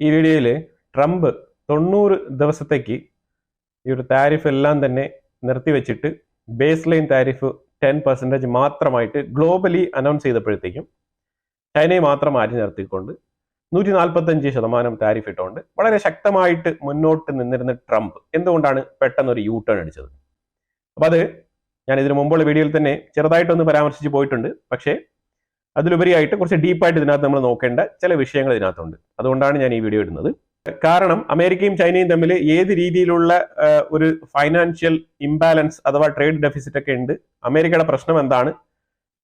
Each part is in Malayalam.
ഈ വീഡിയോയിൽ ട്രംപ് 90 ദിവസത്തേക്ക് ഈ ഒരു താരിഫ് എല്ലാം തന്നെ നിർത്തിവെച്ചിട്ട് ബേസ് ലൈൻ താരിഫ് 10% മാത്രമായിട്ട് ഗ്ലോബലി അനൗൺസ് ചെയ്തപ്പോഴത്തേക്കും ചൈനയെ മാത്രം മാറ്റി നിർത്തിക്കൊണ്ട് 145% താരിഫ് ഇട്ടുകൊണ്ട് വളരെ ശക്തമായിട്ട് മുന്നോട്ട് നിന്നിരുന്ന ട്രംപ് എന്തുകൊണ്ടാണ് പെട്ടെന്നൊരു യൂ ടേൺ അടിച്ചത്? അപ്പോൾ അത് ഞാൻ ഇതിനു മുമ്പുള്ള വീഡിയോയിൽ തന്നെ ചെറുതായിട്ടൊന്ന് പരാമർശിച്ച് പോയിട്ടുണ്ട്. പക്ഷേ അതിലുപരിയായിട്ട് കുറച്ച് ഡീപ്പായിട്ട് ഇതിനകത്ത് നമ്മൾ നോക്കേണ്ട ചില വിഷയങ്ങൾ ഇതിനകത്തുണ്ട്. അതുകൊണ്ടാണ് ഞാൻ ഈ വീഡിയോ ഇടുന്നത്. കാരണം അമേരിക്കയും ചൈനയും തമ്മിൽ ഏത് രീതിയിലുള്ള ഒരു ഫൈനാൻഷ്യൽ ഇംബാലൻസ് അഥവാ ട്രേഡ് ഡെഫിസിറ്റ് ഒക്കെ ഉണ്ട്, അമേരിക്കയുടെ പ്രശ്നം എന്താണ്,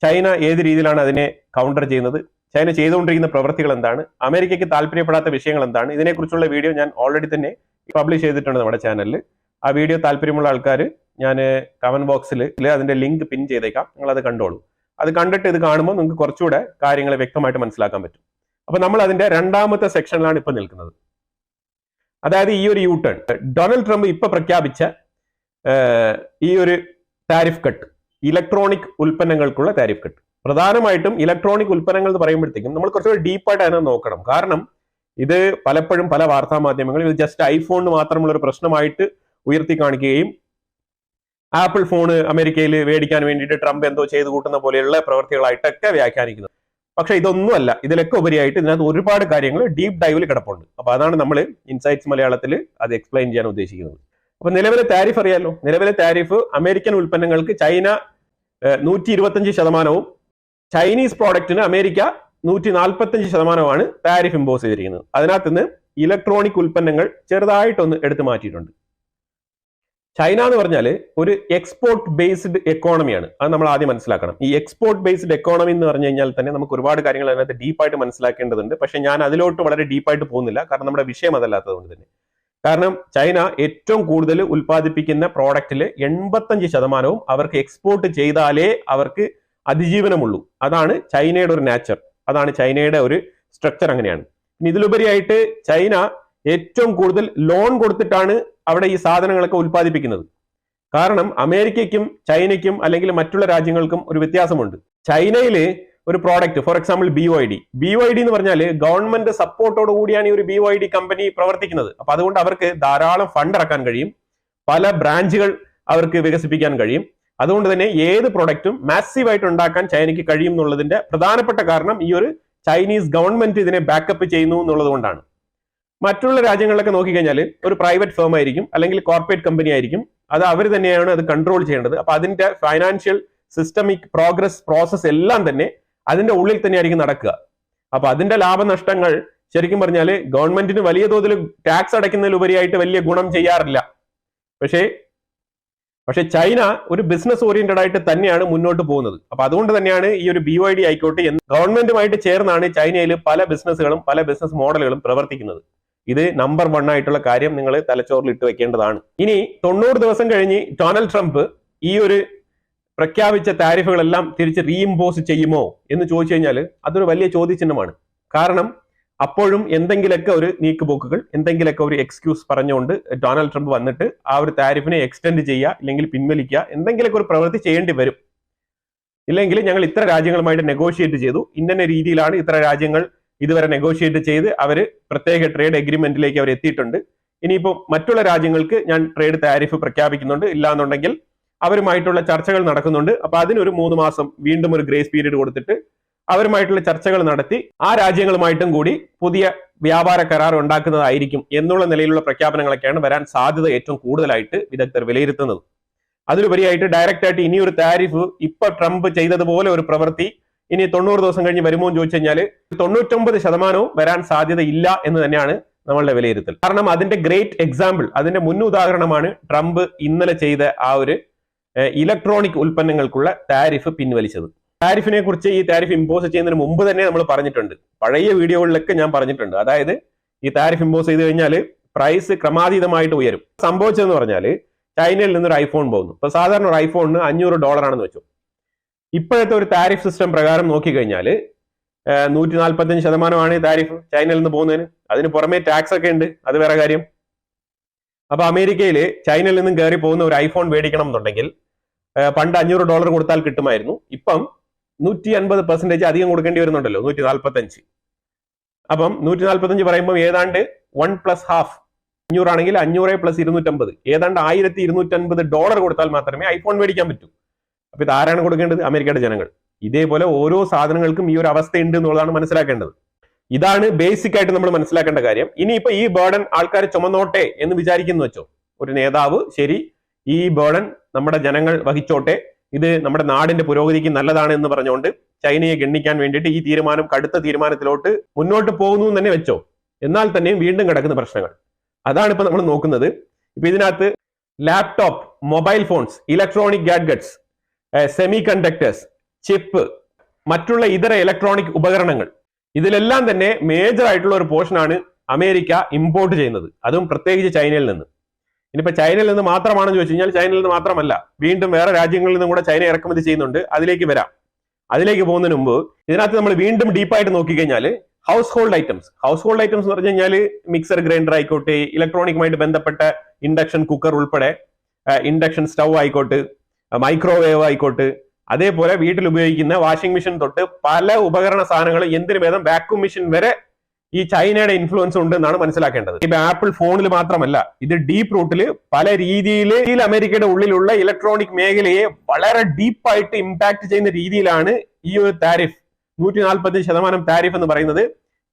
ചൈന ഏത് രീതിയിലാണ് അതിനെ കൗണ്ടർ ചെയ്യുന്നത്, ചൈന ചെയ്തുകൊണ്ടിരിക്കുന്ന പ്രവൃത്തികൾ എന്താണ്, അമേരിക്കയ്ക്ക് താല്പര്യപ്പെടാത്ത വിഷയങ്ങൾ എന്താണ്, ഇതിനെക്കുറിച്ചുള്ള വീഡിയോ ഞാൻ ഓൾറെഡി തന്നെ പബ്ലിഷ് ചെയ്തിട്ടുണ്ട് നമ്മുടെ ചാനലിൽ. ആ വീഡിയോ താല്പര്യമുള്ള ആൾക്കാർ ഞാൻ കമന്റ് ബോക്സിൽ അതിന്റെ ലിങ്ക് പിൻ ചെയ്തേക്കാം, നിങ്ങൾ അത് കണ്ടോളൂ. അത് കണ്ടിട്ട് ഇത് കാണുമ്പോൾ നിങ്ങൾക്ക് കുറച്ചുകൂടെ കാര്യങ്ങൾ വ്യക്തമായിട്ട് മനസ്സിലാക്കാൻ പറ്റും. അപ്പൊ നമ്മൾ അതിന്റെ രണ്ടാമത്തെ സെക്ഷനിലാണ് ഇപ്പൊ നിൽക്കുന്നത്. അതായത് ഈ ഒരു യൂ ടേൺ ഡൊണാൾഡ് ട്രംപ് ഇപ്പൊ പ്രഖ്യാപിച്ച ഈ ഒരു താരിഫ് കട്ട്, ഇലക്ട്രോണിക് ഉൽപ്പന്നങ്ങൾക്കുള്ള താരിഫ് കട്ട്. പ്രധാനമായിട്ടും ഇലക്ട്രോണിക് ഉൽപ്പന്നങ്ങൾ എന്ന് പറയുമ്പോഴത്തേക്കും നമ്മൾ കുറച്ചുകൂടി ഡീപ്പായിട്ട് അതിനെ നോക്കണം. കാരണം ഇത് പലപ്പോഴും പല വാർത്താ മാധ്യമങ്ങളും ഇത് ജസ്റ്റ് ഐഫോണിന് മാത്രമുള്ള ഒരു പ്രശ്നമായിട്ട് ഉയർത്തി കാണിക്കുകയും ആപ്പിൾ ഫോണ് അമേരിക്കയിൽ മേടിക്കാൻ വേണ്ടിയിട്ട് ട്രംപ് എന്തോ ചെയ്തു കൂട്ടുന്ന പോലെയുള്ള പ്രവൃത്തികളായിട്ടൊക്കെ വ്യാഖ്യാനിക്കുന്നത്. പക്ഷെ ഇതൊന്നുമല്ല, ഇതിലൊക്കെ ഉപരിയായിട്ട് ഇതിനകത്ത് ഒരുപാട് കാര്യങ്ങൾ ഡീപ്പ് ഡൈവിൽ കിടപ്പുണ്ട്. അപ്പൊ അതാണ് നമ്മൾ ഇൻസൈറ്റ്സ് മലയാളത്തിൽ അത് എക്സ്പ്ലെയിൻ ചെയ്യാൻ ഉദ്ദേശിക്കുന്നത്. അപ്പൊ നിലവിലെ താരിഫ് അറിയാലോ. നിലവിലെ താരിഫ് അമേരിക്കൻ ഉൽപ്പന്നങ്ങൾക്ക് ചൈന 125%, ചൈനീസ് പ്രോഡക്റ്റിന് അമേരിക്ക 145%മാണ് താരിഫ് ഇമ്പോസ് ചെയ്തിരിക്കുന്നത്. അതിനകത്ത് നിന്ന് ഇലക്ട്രോണിക് ഉൽപ്പന്നങ്ങൾ ചെറുതായിട്ടൊന്ന് എടുത്തു മാറ്റിയിട്ടുണ്ട്. ചൈന എന്ന് പറഞ്ഞാൽ ഒരു എക്സ്പോർട്ട് ബേസ്ഡ് എക്കോണമിയാണ്. അത് നമ്മൾ ആദ്യം മനസ്സിലാക്കണം. ഈ എക്സ്പോർട്ട് ബേസ്ഡ് എക്കോണമി എന്ന് പറഞ്ഞു കഴിഞ്ഞാൽ തന്നെ നമുക്ക് ഒരുപാട് കാര്യങ്ങൾ അതിനകത്ത് ഡീപ്പായിട്ട് മനസ്സിലാക്കേണ്ടതുണ്ട്. പക്ഷെ ഞാൻ അതിലോട്ട് വളരെ ഡീപ്പായിട്ട് പോകുന്നില്ല, കാരണം നമ്മുടെ വിഷയം അതല്ലാത്തതുകൊണ്ട് തന്നെ. കാരണം ചൈന ഏറ്റവും കൂടുതൽ ഉൽപ്പാദിപ്പിക്കുന്ന പ്രോഡക്റ്റിൽ 85% അവർക്ക് എക്സ്പോർട്ട് ചെയ്താലേ അവർക്ക് അതിജീവനമുള്ളൂ. അതാണ് ചൈനയുടെ ഒരു നാച്ചർ, അതാണ് ചൈനയുടെ ഒരു സ്ട്രക്ചർ. അങ്ങനെയാണ്. ഇനി ഇതിലുപരിയായിട്ട് ചൈന ഏറ്റവും കൂടുതൽ ലോൺ കൊടുത്തിട്ടാണ് അവിടെ ഈ സാധനങ്ങളൊക്കെ ഉൽപ്പാദിപ്പിക്കുന്നത്. കാരണം അമേരിക്കയ്ക്കും ചൈനയ്ക്കും അല്ലെങ്കിൽ മറ്റുള്ള രാജ്യങ്ങൾക്കും ഒരു വ്യത്യാസമുണ്ട്. ചൈനയില് ഒരു പ്രോഡക്റ്റ്, ഫോർ എക്സാമ്പിൾ BYD എന്ന് പറഞ്ഞാൽ ഗവൺമെന്റ് സപ്പോർട്ടോട് കൂടിയാണ് ഈ ഒരു BYD കമ്പനി പ്രവർത്തിക്കുന്നത്. അപ്പൊ അതുകൊണ്ട് അവർക്ക് ധാരാളം ഫണ്ട് ഇറക്കാൻ കഴിയും, പല ബ്രാഞ്ചുകൾ അവർക്ക് വികസിപ്പിക്കാൻ കഴിയും. അതുകൊണ്ട് തന്നെ ഏത് പ്രൊഡക്റ്റും മാസീവായിട്ട് ഉണ്ടാക്കാൻ ചൈനയ്ക്ക് കഴിയും എന്നുള്ളതിന്റെ പ്രധാനപ്പെട്ട കാരണം ഈ ഒരു ചൈനീസ് ഗവൺമെന്റ് ഇതിനെ ബാക്കപ്പ് ചെയ്യുന്നു എന്നുള്ളത് കൊണ്ടാണ്. മറ്റുള്ള രാജ്യങ്ങളിലൊക്കെ നോക്കിക്കഴിഞ്ഞാൽ ഒരു പ്രൈവറ്റ് ഫേം ആയിരിക്കും, അല്ലെങ്കിൽ കോർപ്പറേറ്റ് കമ്പനി ആയിരിക്കും, അത് അവർ തന്നെയാണ് അത് കൺട്രോൾ ചെയ്യേണ്ടത്. അപ്പൊ അതിന്റെ ഫൈനാൻഷ്യൽ സിസ്റ്റമിക് പ്രോസസ് എല്ലാം തന്നെ അതിന്റെ ഉള്ളിൽ തന്നെയായിരിക്കും നടക്കുക. അപ്പൊ അതിന്റെ ലാഭനഷ്ടങ്ങൾ ശരിക്കും പറഞ്ഞാൽ ഗവൺമെന്റിന് വലിയ തോതിൽ ടാക്സ് അടയ്ക്കുന്നതിലുപരിയായിട്ട് വലിയ ഗുണം ചെയ്യാറില്ല. പക്ഷെ ചൈന ഒരു ബിസിനസ് ഓറിയന്റഡ് ആയിട്ട് തന്നെയാണ് മുന്നോട്ട് പോകുന്നത്. അപ്പൊ അതുകൊണ്ട് തന്നെയാണ് ഈ ഒരു BYD ആയിക്കോട്ടെ ഗവൺമെന്റുമായിട്ട് ചേർന്നാണ് ചൈനയിൽ പല ബിസിനസ്സുകളും പല ബിസിനസ് മോഡലുകളും പ്രവർത്തിക്കുന്നത്. ഇത് നമ്പർ 1 ആയിട്ടുള്ള കാര്യം നിങ്ങൾ തലച്ചോറിൽ ഇട്ട് വെക്കേണ്ടതാണ്. ഇനി 90 ദിവസം കഴിഞ്ഞ് ഡൊണാൾഡ് ട്രംപ് ഈ ഒരു പ്രഖ്യാപിച്ച താരിഫുകളെല്ലാം തിരിച്ച് റീഇംപോസ് ചെയ്യുമോ എന്ന് ചോദിച്ചു കഴിഞ്ഞാൽ അതൊരു വലിയ ചോദ്യചിഹ്നമാണ്. കാരണം അപ്പോഴും എന്തെങ്കിലുമൊക്കെ ഒരു നീക്കുപോക്കുകൾ, എന്തെങ്കിലുമൊക്കെ ഒരു എക്സ്ക്യൂസ് പറഞ്ഞുകൊണ്ട് ഡൊണാൾഡ് ട്രംപ് വന്നിട്ട് ആ ഒരു താരിഫിനെ എക്സ്റ്റെൻഡ് ചെയ്യുക, ഇല്ലെങ്കിൽ പിൻവലിക്കുക, എന്തെങ്കിലുമൊക്കെ ഒരു പ്രവൃത്തി ചെയ്യേണ്ടി വരും. ഇല്ലെങ്കിൽ ഞങ്ങൾ ഇത്ര രാജ്യങ്ങളുമായിട്ട് നെഗോഷിയേറ്റ് ചെയ്തു, ഇന്ന രീതിയിലാണ് ഇത്ര രാജ്യങ്ങൾ ഇതുവരെ നെഗോഷിയേറ്റ് ചെയ്ത് അവര് പ്രത്യേക ട്രേഡ് എഗ്രിമെന്റിലേക്ക് അവർ എത്തിയിട്ടുണ്ട്. ഇനിയിപ്പോൾ മറ്റുള്ള രാജ്യങ്ങൾക്ക് ഞാൻ ട്രേഡ് താരിഫ് പ്രഖ്യാപിക്കുന്നുണ്ട്, ഇല്ലാന്നുണ്ടെങ്കിൽ അവരുമായിട്ടുള്ള ചർച്ചകൾ നടക്കുന്നുണ്ട്. അപ്പൊ അതിനൊരു 3 മാസം വീണ്ടും ഒരു ഗ്രേസ് പീരീഡ് കൊടുത്തിട്ട് അവരുമായിട്ടുള്ള ചർച്ചകൾ നടത്തി ആ രാജ്യങ്ങളുമായിട്ടും കൂടി പുതിയ വ്യാപാര കരാർ ഉണ്ടാക്കുന്നതായിരിക്കും എന്നുള്ള നിലയിലുള്ള പ്രഖ്യാപനങ്ങളൊക്കെയാണ് വരാൻ സാധ്യത ഏറ്റവും കൂടുതലായിട്ട് വിദഗ്ധർ വിലയിരുത്തുന്നത്. അതിലുപരിയായിട്ട് ഡയറക്റ്റ് ആയിട്ട് ഇനിയൊരു താരിഫ് ഇപ്പൊ ട്രംപ് ചെയ്തതുപോലെ ഒരു പ്രവൃത്തി ഇനി 90 ദിവസം കഴിഞ്ഞ് വരുമോ എന്ന് ചോദിച്ചു കഴിഞ്ഞാൽ 99% വരാൻ സാധ്യത ഇല്ല എന്ന് തന്നെയാണ് നമ്മളുടെ വിലയിരുത്തൽ. കാരണം അതിന്റെ ഗ്രേറ്റ് എക്സാമ്പിൾ, അതിന്റെ മുന്നുദാഹരണമാണ് ട്രംപ് ഇന്നലെ ചെയ്ത ആ ഒരു ഇലക്ട്രോണിക് ഉൽപ്പന്നങ്ങൾക്കുള്ള താരിഫ് പിൻവലിച്ചത്. താരിഫിനെ കുറിച്ച്, ഈ താരിഫ് ഇമ്പോസ് ചെയ്യുന്നതിന് മുമ്പ് തന്നെ നമ്മൾ പറഞ്ഞിട്ടുണ്ട്, പഴയ വീഡിയോകളിലൊക്കെ ഞാൻ പറഞ്ഞിട്ടുണ്ട്. അതായത് ഈ താരിഫ് ഇമ്പോസ് ചെയ്ത് കഴിഞ്ഞാൽ പ്രൈസ് ക്രമാതീതമായിട്ട് ഉയരും. സംഭവിച്ചതെന്ന് പറഞ്ഞാൽ ചൈനയിൽ നിന്നൊരു ഐഫോൺ പോകുന്നു. ഇപ്പൊ സാധാരണ ഒരു ഐഫോണിന് $500 ആണെന്ന് വെച്ചു. ഇപ്പോഴത്തെ ഒരു താരിഫ് സിസ്റ്റം പ്രകാരം നോക്കിക്കഴിഞ്ഞാൽ 145% താരിഫ് ചൈനയിൽ നിന്ന് പോകുന്നതിന്. അതിന് പുറമെ ടാക്സ് ഒക്കെ ഉണ്ട്, അത് വേറെ കാര്യം. അപ്പൊ അമേരിക്കയിൽ ചൈനയിൽ നിന്നും കയറി പോകുന്ന ഒരു ഐഫോൺ മേടിക്കണം എന്നുണ്ടെങ്കിൽ പണ്ട് $500 കൊടുത്താൽ കിട്ടുമായിരുന്നു. ഇപ്പം 150% അധികം കൊടുക്കേണ്ടി വരുന്നുണ്ടല്ലോ, 145. അപ്പം 145 പറയുമ്പോൾ ഏതാണ്ട് 1+1/2, 500 ആണെങ്കിൽ 500 + 250, ഏതാണ്ട് $1250 കൊടുത്താൽ മാത്രമേ ഐഫോൺ മേടിക്കാൻ പറ്റൂ. അപ്പൊ ഇത് ആരാണ് കൊടുക്കേണ്ടത്? അമേരിക്കയുടെ ജനങ്ങൾ. ഇതേപോലെ ഓരോ സാധനങ്ങൾക്കും ഈ ഒരു അവസ്ഥയുണ്ട് എന്നുള്ളതാണ് മനസ്സിലാക്കേണ്ടത്. ഇതാണ് ബേസിക് ആയിട്ട് നമ്മൾ മനസ്സിലാക്കേണ്ട കാര്യം. ഇനിയിപ്പോ ഈ ബേർഡൻ ആൾക്കാർ ചുമന്നോട്ടെ എന്ന് വിചാരിക്കുന്നു വെച്ചോ, ഒരു നേതാവ് ശരി ഈ ബേർഡൻ നമ്മുടെ ജനങ്ങൾ വഹിച്ചോട്ടെ, ഇത് നമ്മുടെ നാടിന്റെ പുരോഗതിക്ക് നല്ലതാണ് എന്ന് പറഞ്ഞുകൊണ്ട് ചൈനയെ ഗണ്ണിക്കാൻ വേണ്ടിയിട്ട് ഈ തീരുമാനം കടുത്ത തീരുമാനത്തിലോട്ട് മുന്നോട്ട് പോകുന്നു എന്ന് തന്നെ വെച്ചോ, എന്നാൽ തന്നെയും വീണ്ടും കിടക്കുന്ന പ്രശ്നങ്ങൾ അതാണ് ഇപ്പൊ നമ്മൾ നോക്കുന്നത്. ഇപ്പൊ ഇതിനകത്ത് laptop, mobile phones, electronic gadgets, semi conductors, chip, മറ്റുള്ള ഇതര ഇലക്ട്രോണിക് ഉപകരണങ്ങൾ, ഇതിലെല്ലാം തന്നെ മേജർ ആയിട്ടുള്ള ഒരു പോർഷനാണ് അമേരിക്ക ഇമ്പോർട്ട് ചെയ്യുന്നത്, അതും പ്രത്യേകിച്ച് ചൈനയിൽ നിന്ന്. ഇനിയിപ്പോ ചൈനയിൽ നിന്ന് മാത്രമാണെന്ന് ചോദിച്ചു കഴിഞ്ഞാൽ ചൈനയിൽ നിന്ന് മാത്രമല്ല, വീണ്ടും വേറെ രാജ്യങ്ങളിൽ നിന്നും കൂടെ ചൈന ഇറക്കുമതി ചെയ്യുന്നുണ്ട്. അതിലേക്ക് വരാം. അതിലേക്ക് പോകുന്നതിന് മുമ്പ് ഇതിനകത്ത് നമ്മൾ വീണ്ടും ഡീപ്പായിട്ട് നോക്കിക്കഴിഞ്ഞാൽ ഹൗസ് ഹോൾഡ് ഐറ്റംസ് എന്ന് പറഞ്ഞു കഴിഞ്ഞാൽ മിക്സർ ഗ്രൈൻഡർ ആയിക്കോട്ടെ, ഇലക്ട്രോണിക്കുമായിട്ട് ബന്ധപ്പെട്ട ഇൻഡക്ഷൻ കുക്കർ ഉൾപ്പെടെ, ഇൻഡക്ഷൻ സ്റ്റൗ ആയിക്കോട്ടെ, മൈക്രോവേവ് ആയിക്കോട്ടെ, അതേപോലെ വീട്ടിൽ ഉപയോഗിക്കുന്ന വാഷിംഗ് മെഷീൻ തൊട്ട് പല ഉപകരണ സാധനങ്ങൾ, എന്തിനു ഭേദം വാക്യൂം മെഷീൻ വരെ ഈ ചൈനയുടെ ഇൻഫ്ലുവൻസ് ഉണ്ട് എന്നാണ് മനസ്സിലാക്കേണ്ടത്. ഇപ്പൊ ആപ്പിൾ ഫോണിൽ മാത്രമല്ല, ഇത് ഡീപ്പ് റൂട്ടിൽ പല രീതിയിൽ അമേരിക്കയുടെ ഉള്ളിലുള്ള ഇലക്ട്രോണിക് മേഖലയെ വളരെ ഡീപ്പായിട്ട് ഇമ്പാക്ട് ചെയ്യുന്ന രീതിയിലാണ് ഈ ഒരു താരിഫ്, 145% താരിഫ് എന്ന് പറയുന്നത്.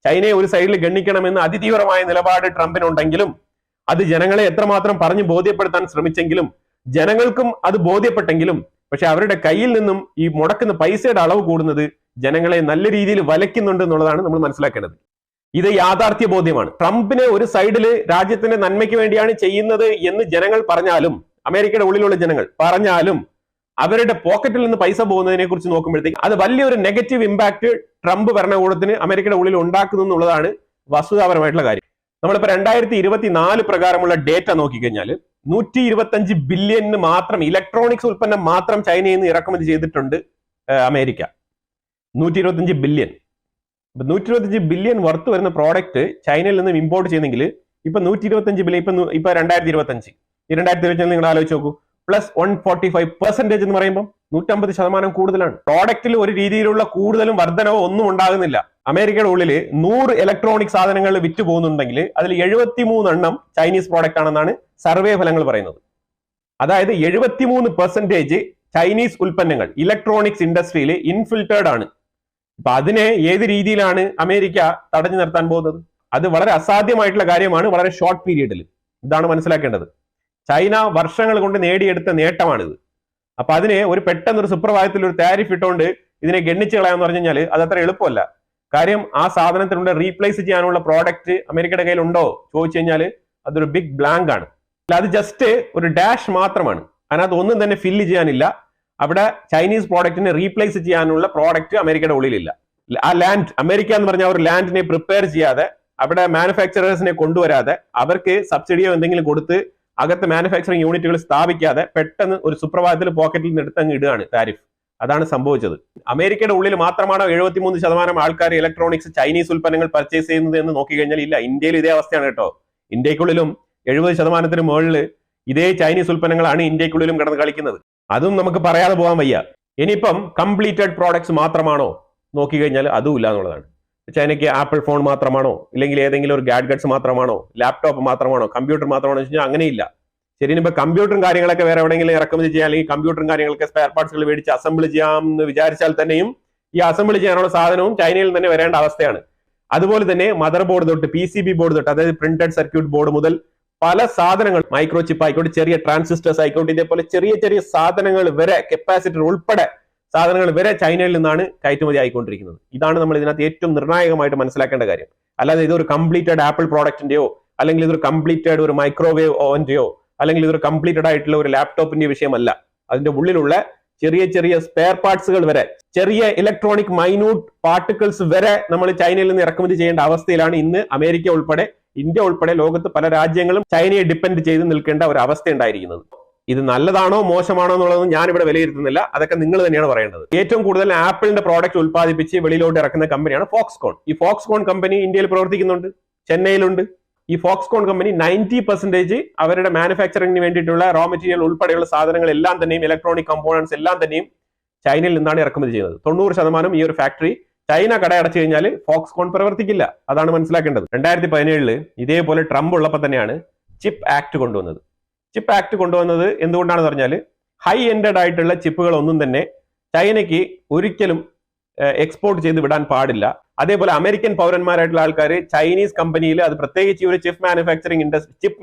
ചൈനയെ ഒരു സൈഡിൽ ഗണ്ണിക്കണമെന്ന് അതിതീവ്രമായ നിലപാട് ട്രംപിനുണ്ടെങ്കിലും, അത് ജനങ്ങളെ എത്രമാത്രം പറഞ്ഞു ബോധ്യപ്പെടുത്താൻ ശ്രമിച്ചെങ്കിലും, ജനങ്ങൾക്കും അത് ബോധ്യപ്പെട്ടെങ്കിലും, പക്ഷെ അവരുടെ കയ്യിൽ നിന്നും ഈ മുടക്കുന്ന പൈസയുടെ അളവ് കൂടുന്നത് ജനങ്ങളെ നല്ല രീതിയിൽ വലയ്ക്കുന്നുണ്ട് എന്നുള്ളതാണ് നമ്മൾ മനസ്സിലാക്കേണ്ടത്. ഇത് യാഥാർത്ഥ്യ ബോധ്യമാണ്. ട്രംപിനെ ഒരു സൈഡില് രാജ്യത്തിന്റെ നന്മയ്ക്ക് വേണ്ടിയാണ് ചെയ്യുന്നത് എന്ന് ജനങ്ങൾ പറഞ്ഞാലും, അമേരിക്കയുടെ ഉള്ളിലുള്ള ജനങ്ങൾ പറഞ്ഞാലും, അവരുടെ പോക്കറ്റിൽ നിന്ന് പൈസ പോകുന്നതിനെ കുറിച്ച് നോക്കുമ്പോഴത്തേക്ക് അത് വലിയൊരു നെഗറ്റീവ് ഇമ്പാക്ട് ട്രംപ് ഭരണകൂടത്തിന് അമേരിക്കയുടെ ഉള്ളിൽ ഉണ്ടാക്കുന്നു എന്നുള്ളതാണ് വസ്തുതാപരമായിട്ടുള്ള കാര്യം. നമ്മളിപ്പോ 2024 പ്രകാരമുള്ള ഡേറ്റ നോക്കിക്കഴിഞ്ഞാൽ 125 ബില്യന് മാത്രം ഇലക്ട്രോണിക്സ് ഉൽപ്പന്നം മാത്രം ചൈനയിൽ നിന്ന് ഇറക്കുമതി ചെയ്തിട്ടുണ്ട് അമേരിക്ക. 125 ബില്യൺ. 125 ബില്യൺ വർത്ത് വരുന്ന പ്രോഡക്റ്റ് ചൈനയിൽ നിന്ന് ഇമ്പോർട്ട് ചെയ്യുന്നെങ്കിൽ ഇപ്പൊ 125 ബില്യൺ, ഇപ്പൊ 2025 ഈ 2025 നിങ്ങൾ ആലോചിച്ച് നോക്കൂ, പ്ലസ് 145% എന്ന് പറയുമ്പോൾ 150% കൂടുതലാണ്. പ്രോഡക്റ്റിൽ ഒരു രീതിയിലുള്ള കൂടുതലും വർധനവോ ഒന്നും ഉണ്ടാകുന്നില്ല. അമേരിക്കയുടെ ഉള്ളിൽ 100 ഇലക്ട്രോണിക് സാധനങ്ങൾ വിറ്റ് പോകുന്നുണ്ടെങ്കിൽ അതിൽ 73 എണ്ണം ചൈനീസ് പ്രോഡക്റ്റ് ആണെന്നാണ് സർവേ ഫലങ്ങൾ പറയുന്നത്. അതായത് 73% ചൈനീസ് ഉൽപ്പന്നങ്ങൾ ഇലക്ട്രോണിക്സ് ഇൻഡസ്ട്രിയിൽ ഇൻഫിൽറ്റേർഡ് ആണ്. അപ്പൊ അതിനെ ഏത് രീതിയിലാണ് അമേരിക്ക തടഞ്ഞു നിർത്താൻ പോകുന്നത്? അത് വളരെ അസാധ്യമായിട്ടുള്ള കാര്യമാണ് വളരെ ഷോർട്ട് പീരീഡിൽ. ഇതാണ് മനസ്സിലാക്കേണ്ടത്. ചൈന വർഷങ്ങൾ കൊണ്ട് നേടിയെടുത്ത നേട്ടമാണിത്. അപ്പൊ അതിനെ ഒരു പെട്ടെന്നൊരു സുപ്രഭാതത്തിൽ ഒരു താരിഫ് ഇട്ടുകൊണ്ട് ഇതിനെ ഗണ്ണിച്ച് കളയാന്ന് പറഞ്ഞു കഴിഞ്ഞാൽ അത് അത്ര എളുപ്പമല്ല. കാര്യം ആ സാധനത്തിനുണ്ട് റീപ്ലേസ് ചെയ്യാനുള്ള പ്രോഡക്റ്റ് അമേരിക്കയുടെ കയ്യിൽ ഉണ്ടോ ചോദിച്ചു കഴിഞ്ഞാൽ അതൊരു ബിഗ് ബ്ലാങ്ക് ആണ്. അത് ജസ്റ്റ് ഒരു ഡാഷ് മാത്രമാണ്, അതിനകത്ത് ഒന്നും തന്നെ ഫില്ല് ചെയ്യാനില്ല. അവിടെ ചൈനീസ് പ്രോഡക്റ്റിനെ റീപ്ലേസ് ചെയ്യാനുള്ള പ്രോഡക്റ്റ് അമേരിക്കയുടെ ഉള്ളിലില്ല. ആ ലാൻഡ്, അമേരിക്ക എന്ന് പറഞ്ഞ ഒരു ലാൻഡിനെ പ്രിപ്പയർ ചെയ്യാതെ, അവിടെ മാനുഫാക്ചറേഴ്സിനെ കൊണ്ടുവരാതെ, അവർക്ക് സബ്സിഡിയോ എന്തെങ്കിലും കൊടുത്ത് അകത്ത് മാനുഫാക്ചറിങ് യൂണിറ്റുകൾ സ്ഥാപിക്കാതെ പെട്ടെന്ന് ഒരു സുപ്രഭാതത്തിൽ പോക്കറ്റിൽ നിന്ന് എടുത്തങ്ങ് ഇടുകയാണ് താരിഫ്. അതാണ് സംഭവിച്ചത്. അമേരിക്കയുടെ ഉള്ളിൽ മാത്രമാണോ 73% ആൾക്കാർ ഇലക്ട്രോണിക്സ് ചൈനീസ് ഉൽപ്പന്നങ്ങൾ പർച്ചേസ് ചെയ്യുന്നത് എന്ന് നോക്കിക്കഴിഞ്ഞാൽ ഇല്ല. ഇന്ത്യയിൽ ഇതേ അവസ്ഥയാണ് കേട്ടോ. ഇന്ത്യക്കുള്ളിലും 70% മുകളിൽ ഇതേ ചൈനീസ് ഉൽപ്പന്നങ്ങളാണ് ഇന്ത്യക്കുള്ളിലും കിടന്ന് കളിക്കുന്നത്. അതും നമുക്ക് പറയാതെ പോകാൻ വയ്യ. ഇനിയിപ്പം കംപ്ലീറ്റഡ് പ്രോഡക്ട്സ് മാത്രമാണോ നോക്കിക്കഴിഞ്ഞാൽ അതും ഇല്ല എന്നുള്ളതാണ്. ചൈനയ്ക്ക് ആപ്പിൾ ഫോൺ മാത്രമാണോ, ഇല്ലെങ്കിൽ ഏതെങ്കിലും ഒരു ഗാഡ്ജറ്റ്സ് മാത്രമാണോ, ലാപ്ടോപ്പ് മാത്രമാണോ, കമ്പ്യൂട്ടർ മാത്രമാണോ വെച്ച് കഴിഞ്ഞാൽ അങ്ങനെയില്ല. ശരി, ഇപ്പൊ കമ്പ്യൂട്ടറും കാര്യങ്ങളൊക്കെ വേറെ എവിടെയെങ്കിലും ഇറക്കുമതി ചെയ്യാൻ, അല്ലെങ്കിൽ കമ്പ്യൂട്ടറും കാര്യങ്ങളൊക്കെ സ്പെയർ പാർട്സുകൾ മേടിച്ച് അസംബിൾ ചെയ്യാം എന്ന് വിചാരിച്ചാൽ തന്നെയും ഈ അസംബിൾ ചെയ്യാനുള്ള സാധനവും ചൈനയിൽ തന്നെ വരേണ്ട അവസ്ഥയാണ്. അതുപോലെ തന്നെ മദർ ബോർഡ് തൊട്ട് PCB ബോർഡ് തൊട്ട്, അതായത് പ്രിന്റഡ് സർക്യൂട്ട് ബോർഡ് മുതൽ പല സാധനങ്ങൾ, മൈക്രോ ചിപ്പ് ആയിക്കോട്ടെ, ചെറിയ ട്രാൻസിസ്റ്റേഴ്സ് ആയിക്കോട്ടെ, ഇതേപോലെ ചെറിയ ചെറിയ സാധനങ്ങൾ വരെ, കപ്പാസിറ്റർ ഉൾപ്പെടെ സാധനങ്ങൾ വരെ ചൈനയിൽ നിന്നാണ് കയറ്റുമതി ആയിക്കൊണ്ടിരിക്കുന്നത്. ഇതാണ് നമ്മൾ ഇതിനകത്ത് ഏറ്റവും നിർണായകമായിട്ട് മനസ്സിലാക്കേണ്ട കാര്യം. അല്ലാതെ ഇതൊരു കംപ്ലീറ്റഡ് ആപ്പിൾ പ്രോഡക്റ്റിന്റെയോ, അല്ലെങ്കിൽ ഇതൊരു കംപ്ലീറ്റഡ് ഒരു മൈക്രോവേവ് ഓവന്റെയോ, അല്ലെങ്കിൽ ഇതൊരു കംപ്ലീറ്റഡ് ആയിട്ടുള്ള ഒരു ലാപ്ടോപ്പിന്റെ വിഷയമല്ല. അതിന്റെ ഉള്ളിലുള്ള ചെറിയ ചെറിയ സ്പെയർ പാർട്സുകൾ വരെ, ചെറിയ ഇലക്ട്രോണിക് മൈന്യൂട്ട് പാർട്ടിക്കിൾസ് വരെ നമ്മൾ ചൈനയിൽ നിന്ന് ഇറക്കുമതി ചെയ്യേണ്ട അവസ്ഥയിലാണ് ഇന്ന് അമേരിക്ക ഉൾപ്പെടെ, ഇന്ത്യ ഉൾപ്പെടെ ലോകത്ത് പല രാജ്യങ്ങളും ചൈനയെ ഡിപ്പെൻഡ് ചെയ്ത് നിൽക്കേണ്ട ഒരു അവസ്ഥ ഉണ്ടായിരിക്കുന്നത്. ഇത് നല്ലതാണോ മോശമാണോ എന്നുള്ളതൊന്നും ഞാൻ ഇവിടെ വിലയിരുത്തുന്നില്ല. അതൊക്കെ നിങ്ങൾ തന്നെയാണ് പറയേണ്ടത്. ഏറ്റവും കൂടുതൽ ആപ്പിളിന്റെ പ്രോഡക്റ്റ് ഉൽപ്പാദിപ്പിച്ച് വെളിയിലോട്ട് ഇറക്കുന്ന കമ്പനിയാണ് ഫോക്സ്കോൺ. ഈ ഫോക്സ്കോൺ കമ്പനി ഇന്ത്യയിൽ പ്രവർത്തിക്കുന്നുണ്ട്, ചെന്നൈയിലുണ്ട്. ഈ ഫോക്സ്കോൺ കമ്പനി 90% അവരുടെ മാനുഫാക്ചറിംഗിന് വേണ്ടിയിട്ടുള്ള റോ മെറ്റീരിയൽ ഉൾപ്പെടെയുള്ള സാധനങ്ങൾ എല്ലാം തന്നെയും, ഇലക്ട്രോണിക് കമ്പോണൻസ് എല്ലാം തന്നെയും ചൈനയിൽ നിന്നാണ് ഇറക്കുമതി ചെയ്യുന്നത്. 90% ഈ ഒരു ഫാക്ടറി ചൈന കടയടച്ചു കഴിഞ്ഞാൽ ഫോക്സ്കോൺ പ്രവർത്തിക്കില്ല. അതാണ് മനസ്സിലാക്കേണ്ടത്. 2017 ഇതേപോലെ ട്രംപ് ഉള്ളപ്പോൾ തന്നെയാണ് ചിപ്പ് ആക്ട് കൊണ്ടുവന്നത്. ചിപ്പ് ആക്ട് കൊണ്ടുവന്നത് എന്തുകൊണ്ടാണെന്ന് പറഞ്ഞാൽ ഹൈ എൻഡഡ് ആയിട്ടുള്ള ചിപ്പുകൾ ഒന്നും തന്നെ ചൈനയ്ക്ക് ഒരിക്കലും എക്സ്പോർട്ട് ചെയ്ത് വിടാൻ പാടില്ല. അതേപോലെ അമേരിക്കൻ പൗരന്മാരായിട്ടുള്ള ആൾക്കാർ ചൈനീസ് കമ്പനിയിൽ, അത് പ്രത്യേകിച്ച് ഈ ഒരു ചിപ്പ്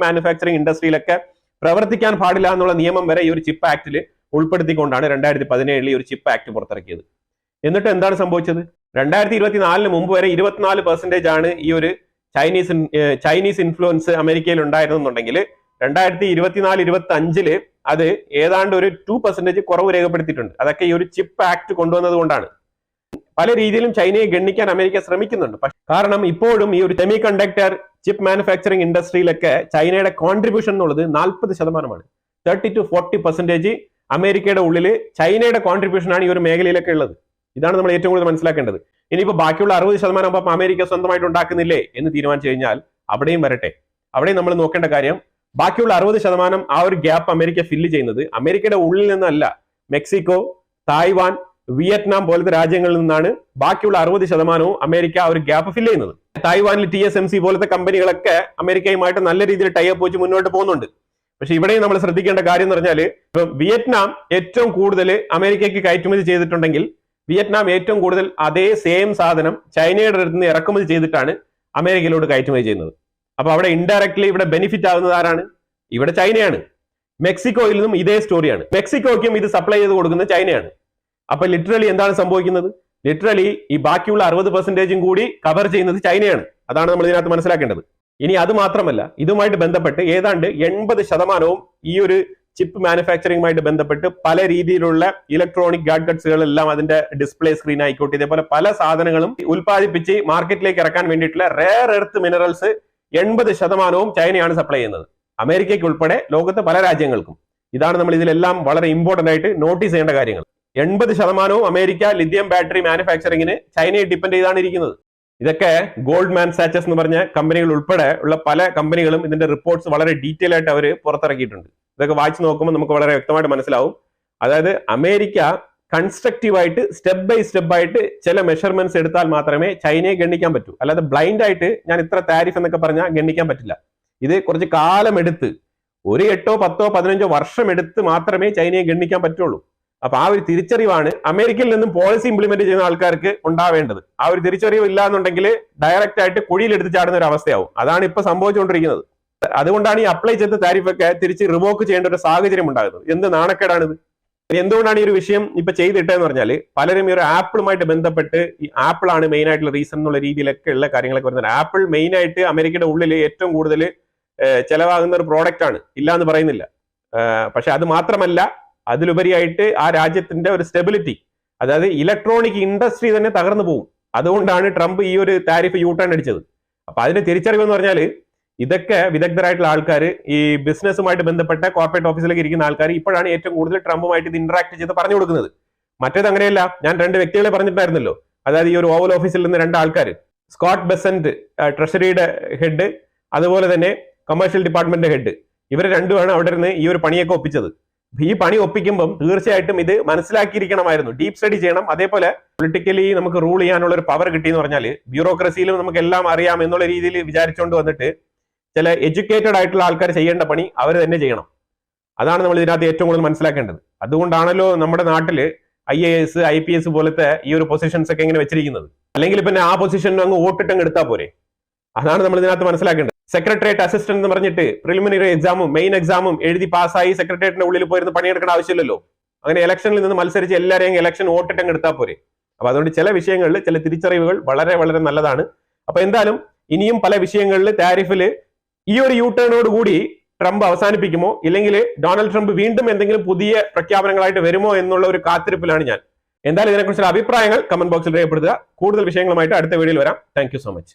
മാനുഫാക്ചറിംഗ് ഇൻഡസ്ട്രിയിലൊക്കെ പ്രവർത്തിക്കാൻ പാടില്ല എന്നുള്ള നിയമം വരെ ഈ ഒരു ചിപ്പ് ആക്ടിൽ ഉൾപ്പെടുത്തിക്കൊണ്ടാണ് 2017 ഈ ഒരു ചിപ്പ് ആക്ട് പുറത്തിറക്കിയത്. എന്നിട്ട് എന്താണ് സംഭവിച്ചത്? 2024 മുമ്പ് വരെ 24% ആണ് ഈ ഒരു ചൈനീസ് ഇൻഫ്ലുവൻസ് അമേരിക്കയിൽ ഉണ്ടായിരുന്നുണ്ടെങ്കിൽ 2024-25 അത് ഏതാണ്ട് ഒരു 2% കുറവ് രേഖപ്പെടുത്തിയിട്ടുണ്ട്. അതൊക്കെ ഈ ഒരു ചിപ്പ് ആക്ട് കൊണ്ടുവന്നത് കൊണ്ടാണ്. പല രീതിയിലും ചൈനയെ ഗണ്ണിക്കാൻ അമേരിക്ക ശ്രമിക്കുന്നുണ്ട്. കാരണം ഇപ്പോഴും ഈ ഒരു സെമി കണ്ടക്ടർ ചിപ്പ് മാനുഫാക്ചറിംഗ് ഇൻഡസ്ട്രിയിലൊക്കെ ചൈനയുടെ കോൺട്രിബ്യൂഷൻ എന്നുള്ളത് 40%. 30 to 40% അമേരിക്കയുടെ ഉള്ളിൽ ചൈനയുടെ കോൺട്രിബ്യൂഷൻ ആണ് ഈ ഒരു മേഖലയിലൊക്കെ ഉള്ളത്. ഇതാണ് നമ്മൾ ഏറ്റവും കൂടുതൽ മനസ്സിലാക്കേണ്ടത്. ഇനിയിപ്പോൾ ബാക്കിയുള്ള 60% അപ്പം അമേരിക്ക സ്വന്തമായിട്ട് ഉണ്ടാക്കുന്നില്ലേ എന്ന് തീരുമാനിച്ചു കഴിഞ്ഞാൽ അവിടെയും വരട്ടെ. അവിടെയും നമ്മൾ നോക്കേണ്ട കാര്യം, ബാക്കിയുള്ള 60% ആ ഒരു ഗ്യാപ്പ് അമേരിക്ക ഫില്ല് ചെയ്യുന്നത് അമേരിക്കയുടെ ഉള്ളിൽ നിന്നല്ല. മെക്സിക്കോ, തായ്വാൻ, വിയറ്റ്നാം പോലത്തെ രാജ്യങ്ങളിൽ നിന്നാണ് ബാക്കിയുള്ള 60% അമേരിക്ക ആ ഒരു ഗ്യാപ്പ് ഫില്ല് ചെയ്യുന്നത്. തായ്വാനിൽ TSMC പോലത്തെ കമ്പനികളൊക്കെ അമേരിക്കയുമായിട്ട് നല്ല രീതിയിൽ ടൈപ്പ് വെച്ച് മുന്നോട്ട് പോകുന്നുണ്ട്. പക്ഷെ ഇവിടെയും നമ്മൾ ശ്രദ്ധിക്കേണ്ട കാര്യം എന്ന് പറഞ്ഞാൽ, ഇപ്പം വിയറ്റ്നാം ഏറ്റവും കൂടുതൽ അമേരിക്കയ്ക്ക് കയറ്റുമതി ചെയ്തിട്ടുണ്ടെങ്കിൽ വിയറ്റ്നാം ഏറ്റവും കൂടുതൽ അതേ സെയിം സാധനം ചൈനയുടെ അടുത്ത് നിന്ന് ഇറക്കുമതി ചെയ്തിട്ടാണ് അമേരിക്കയിലോട്ട് കയറ്റുമതി ചെയ്യുന്നത്. അപ്പൊ അവിടെ ഇൻഡയറക്ട്ലി ഇവിടെ ബെനിഫിറ്റ് ആവുന്നത് ആരാണ്? ഇവിടെ ചൈനയാണ്. മെക്സിക്കോയിൽ നിന്നും ഇതേ സ്റ്റോറിയാണ്. മെക്സിക്കോയ്ക്കും ഇത് സപ്ലൈ ചെയ്ത് കൊടുക്കുന്നത് ചൈനയാണ്. അപ്പൊ ലിറ്ററലി എന്താണ് സംഭവിക്കുന്നത്? ലിറ്ററലി ഈ ബാക്കിയുള്ള 60% കൂടി കവർ ചെയ്യുന്നത് ചൈനയാണ്. അതാണ് നമ്മൾ ഇതിനകത്ത് മനസ്സിലാക്കേണ്ടത്. ഇനി അത് മാത്രമല്ല, ഇതുമായിട്ട് ബന്ധപ്പെട്ട് ഏതാണ്ട് 80% ഈ ഒരു ചിപ്പ് മാനുഫാക്ചറിംഗുമായിട്ട് ബന്ധപ്പെട്ട് പല രീതിയിലുള്ള ഇലക്ട്രോണിക് ഗാഡ്ജറ്റ്സുകളെല്ലാം, അതിന്റെ ഡിസ്പ്ലേ സ്ക്രീൻ ആയിക്കോട്ടെ, ഇതേപോലെ പല സാധനങ്ങളും ഉൽപ്പാദിപ്പിച്ച് മാർക്കറ്റിലേക്ക് ഇറക്കാൻ വേണ്ടിയിട്ടുള്ള റെയർ എർത്ത് മിനറൽസ് 80% ചൈനയാണ് സപ്ലൈ ചെയ്യുന്നത്. അമേരിക്കയ്ക്ക് ഉൾപ്പെടെ ലോകത്തെ പല രാജ്യങ്ങൾക്കും. ഇതാണ് നമ്മൾ ഇതിലെല്ലാം വളരെ ഇമ്പോർട്ടന്റ് ആയിട്ട് നോട്ടീസ് ചെയ്യേണ്ട കാര്യങ്ങൾ. 80% അമേരിക്ക ലിഥിയം ബാറ്ററി മാനുഫാക്ചറിങ്ങിന് ചൈനയെ ഡിപ്പെൻഡ് ചെയ്താണ് ഇരിക്കുന്നത്. ഇതൊക്കെ ഗോൾഡ്മാൻ സാച്ചസ് എന്ന് പറഞ്ഞ കമ്പനികൾ ഉൾപ്പെടെ ഉള്ള പല കമ്പനികളും ഇതിന്റെ റിപ്പോർട്ട്സ് വളരെ ഡീറ്റെയിൽ ആയിട്ട് അവർ പുറത്തിറക്കിയിട്ടുണ്ട്. ഇതൊക്കെ വായിച്ചു നോക്കുമ്പോൾ നമുക്ക് വളരെ വ്യക്തമായിട്ട് മനസ്സിലാവും. അതായത് അമേരിക്ക കൺസ്ട്രക്റ്റീവായിട്ട് സ്റ്റെപ്പ് ബൈ സ്റ്റെപ്പ് ആയിട്ട് ചില മെഷർമെന്റ്സ് എടുത്താൽ മാത്രമേ ചൈനയെ ഗണ്ണിക്കാൻ പറ്റൂ. അല്ലാതെ ബ്ലൈൻഡ് ആയിട്ട് ഞാൻ ഇത്ര താരിഫ് എന്നൊക്കെ പറഞ്ഞാൽ ഗണ്ണിക്കാൻ പറ്റില്ല. ഇത് കുറച്ച് കാലം എടുത്ത്, ഒരു 8, 10, 15 വർഷം എടുത്ത് മാത്രമേ ചൈനയെ ഗണ്ണിക്കാൻ പറ്റുള്ളൂ. അപ്പൊ ആ ഒരു തിരിച്ചറിവാണ് അമേരിക്കയിൽ നിന്നും പോളിസി ഇംപ്ലിമെന്റ് ചെയ്യുന്ന ആൾക്കാർക്ക് ഉണ്ടാവേണ്ടത്. ആ ഒരു തിരിച്ചറിവ് ഇല്ല എന്നുണ്ടെങ്കിൽ ഡയറക്റ്റ് ആയിട്ട് കുഴിയിൽ എടുത്ത് ചാടുന്ന ഒരു അവസ്ഥയാവും. അതാണ് ഇപ്പൊ സംഭവിച്ചുകൊണ്ടിരിക്കുന്നത്. അതുകൊണ്ടാണ് ഈ അപ്ലൈ ചെയ്ത താരിഫൊക്കെ തിരിച്ച് റിവോക്ക് ചെയ്യേണ്ട ഒരു സാഹചര്യം ഉണ്ടാകുന്നത്. എന്ത് നാണക്കേടാണിത്? എന്തുകൊണ്ടാണ് ഈ ഒരു വിഷയം ഇപ്പൊ ചെയ്തിട്ടെന്ന് പറഞ്ഞാല്, പലരും ഈ ഒരു ആപ്പിളുമായിട്ട് ബന്ധപ്പെട്ട് ഈ ആപ്പിൾ ആണ് മെയിൻ ആയിട്ടുള്ള റീസൺ എന്നുള്ള രീതിയിലൊക്കെ ഉള്ള കാര്യങ്ങളൊക്കെ വരുന്നത്. ആപ്പിൾ മെയിൻ ആയിട്ട് അമേരിക്കയുടെ ഉള്ളിൽ ഏറ്റവും കൂടുതൽ ചെലവാകുന്ന ഒരു പ്രോഡക്റ്റ് ആണ്, ഇല്ല എന്ന് പറയുന്നില്ല. പക്ഷെ അത് മാത്രമല്ല, അതിലുപരിയായിട്ട് ആ രാജ്യത്തിന്റെ ഒരു സ്റ്റെബിലിറ്റി, അതായത് ഇലക്ട്രോണിക് ഇൻഡസ്ട്രി തന്നെ തകർന്നു പോകും. അതുകൊണ്ടാണ് ട്രംപ് ഈ ഒരു താരിഫ് യൂട്ടേൺ അടിച്ചത്. അപ്പൊ അതിന്റെ തിരിച്ചറിവ് എന്ന് പറഞ്ഞാൽ, ഇതൊക്കെ വിദഗ്ധരായിട്ടുള്ള ആൾക്കാർ, ഈ ബിസിനസ്സുമായിട്ട് ബന്ധപ്പെട്ട കോർപ്പറേറ്റ് ഓഫീസിലേക്ക് ഇരിക്കുന്ന ആൾക്കാർ ഇപ്പോഴാണ് ഏറ്റവും കൂടുതൽ ട്രംപുമായിട്ട് ഇത് ഇന്ററാക്ട് ചെയ്ത് പറഞ്ഞു കൊടുക്കുന്നത്. മറ്റേത് അങ്ങനെയല്ല. ഞാൻ 2 വ്യക്തികളെ പറഞ്ഞിട്ടുണ്ടായിരുന്നല്ലോ. അതായത് ഈ ഒരു ഓവൽ ഓഫീസിൽ നിന്ന് 2 ആൾക്കാർ, സ്കോട്ട് ബെസന്റ് ട്രഷറിയുടെ ഹെഡ്, അതുപോലെ തന്നെ കമേഴ്ഷ്യൽ ഡിപ്പാർട്ട്മെന്റ് ഹെഡ്, ഇവർ രണ്ടുമാണ് അവിടെ നിന്ന് ഈ ഒരു പണിയൊക്കെ ഒപ്പിച്ചത്. ഈ പണി ഒപ്പിക്കുമ്പം തീർച്ചയായിട്ടും ഇത് മനസ്സിലാക്കിയിരിക്കണമായിരുന്നു, ഡീപ് സ്റ്റഡി ചെയ്യണം. അതേപോലെ പൊളിറ്റിക്കലി നമുക്ക് റൂൾ ചെയ്യാനുള്ള ഒരു പവർ കിട്ടിയെന്ന് പറഞ്ഞാൽ, ബ്യൂറോക്രസിയിലും നമുക്ക് എല്ലാം അറിയാം എന്നുള്ള രീതിയിൽ വിചാരിച്ചുകൊണ്ട് വന്നിട്ട് ചില എഡ്യൂക്കേറ്റഡ് ആയിട്ടുള്ള ആൾക്കാർ ചെയ്യേണ്ട പണി അവർ തന്നെ ചെയ്യണം. അതാണ് നമ്മൾ ഇതിനകത്ത് ഏറ്റവും കൂടുതൽ മനസ്സിലാക്കേണ്ടത്. അതുകൊണ്ടാണല്ലോ നമ്മുടെ നാട്ടില് IAS, IPS പോലത്തെ ഈ ഒരു പൊസിഷൻസ് ഒക്കെ ഇങ്ങനെ വെച്ചിരിക്കുന്നത്. അല്ലെങ്കിൽ പിന്നെ ആ പൊസിഷൻ അങ്ങ് വോട്ടിട്ടങ്ങ് എടുത്താൽ പോരെ. അതാണ് നമ്മൾ ഇതിനകത്ത് മനസ്സിലാക്കേണ്ടത്. സെക്രട്ടേറിയറ്റ് അസിസ്റ്റന്റ് എന്ന് പറഞ്ഞിട്ട് പ്രിലിമിനറി എക്സാമും മെയിൻ എക്സാമും എഴുതി പാസ്സായി സെക്രട്ടേറിയറ്റിന്റെ ഉള്ളിൽ പോയിരുന്ന് പണിയെടുക്കേണ്ട ആവശ്യമില്ലല്ലോ. അങ്ങനെ ഇലക്ഷനിൽ നിന്ന് മത്സരിച്ച് എല്ലാവരെയും ഇലക്ഷൻ വോട്ടിട്ടങ്ങ് എടുത്താൽ പോരെ. അപ്പൊ അതുകൊണ്ട് ചില വിഷയങ്ങളിൽ ചില തിരിച്ചറിവുകൾ വളരെ വളരെ നല്ലതാണ്. അപ്പൊ എന്തായാലും ഇനിയും പല വിഷയങ്ങളിൽ താരിഫില് ഈ ഒരു യൂട്ടേണോട് കൂടി ട്രംപ് അവസാനിപ്പിക്കുമോ, ഇല്ലെങ്കിൽ ഡൊണാൾഡ് ട്രംപ് വീണ്ടും എന്തെങ്കിലും പുതിയ പ്രഖ്യാപനങ്ങളായിട്ട് വരുമോ എന്നുള്ള ഒരു കാത്തിരിപ്പിലാണ് ഞാൻ. എന്തായാലും ഇതിനെക്കുറിച്ചുള്ള അഭിപ്രായങ്ങൾ കമന്റ് ബോക്സിൽ രേഖപ്പെടുത്തുക. കൂടുതൽ വിഷയങ്ങളുമായിട്ട് അടുത്ത വീഡിയോയിൽ വരാം. Thank you so much.